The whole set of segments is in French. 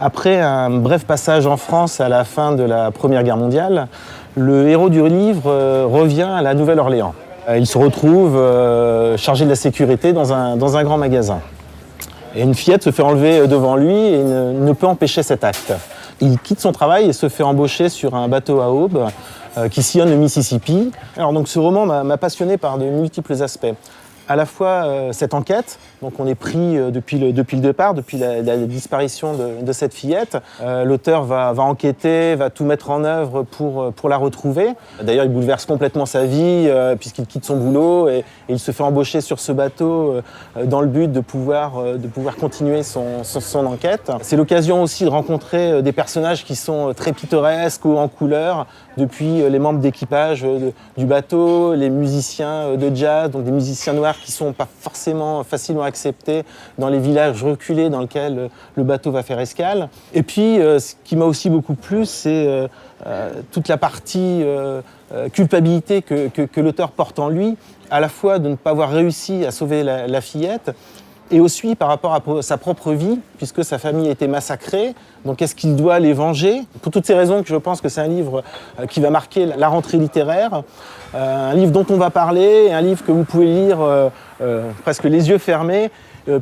Après un bref passage en France à la fin de la Première Guerre mondiale, le héros du livre revient à la Nouvelle-Orléans. Il se retrouve chargé de la sécurité dans un grand magasin. Et une fillette se fait enlever devant lui et ne peut empêcher cet acte. Il quitte son travail et se fait embaucher sur un bateau à aubes qui sillonne le Mississippi. Alors donc ce roman m'a passionné par de multiples aspects. À la fois cette enquête, donc on est pris depuis le départ, depuis la disparition de cette fillette. L'auteur va enquêter, va tout mettre en œuvre pour la retrouver. D'ailleurs, il bouleverse complètement sa vie puisqu'il quitte son boulot et il se fait embaucher sur ce bateau dans le but de pouvoir continuer son enquête. C'est l'occasion aussi de rencontrer des personnages qui sont très pittoresques ou en couleur, depuis les membres d'équipage du bateau, les musiciens de jazz, donc des musiciens noirs qui ne sont pas forcément facilement acceptés dans les villages reculés dans lesquels le bateau va faire escale. Et puis, ce qui m'a aussi beaucoup plu, c'est toute la partie culpabilité que l'auteur porte en lui, à la fois de ne pas avoir réussi à sauver la fillette, et aussi par rapport à sa propre vie, puisque sa famille a été massacrée. Donc est-ce qu'il doit les venger? Pour toutes ces raisons que je pense que c'est un livre qui va marquer la rentrée littéraire, un livre dont on va parler, un livre que vous pouvez lire presque les yeux fermés,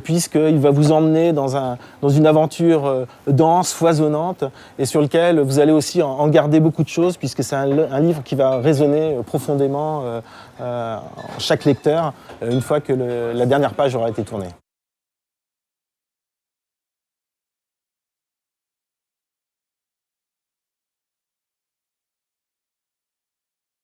puisqu'il va vous emmener dans une aventure dense, foisonnante, et sur lequel vous allez aussi en garder beaucoup de choses, puisque c'est un livre qui va résonner profondément en chaque lecteur, une fois que la dernière page aura été tournée.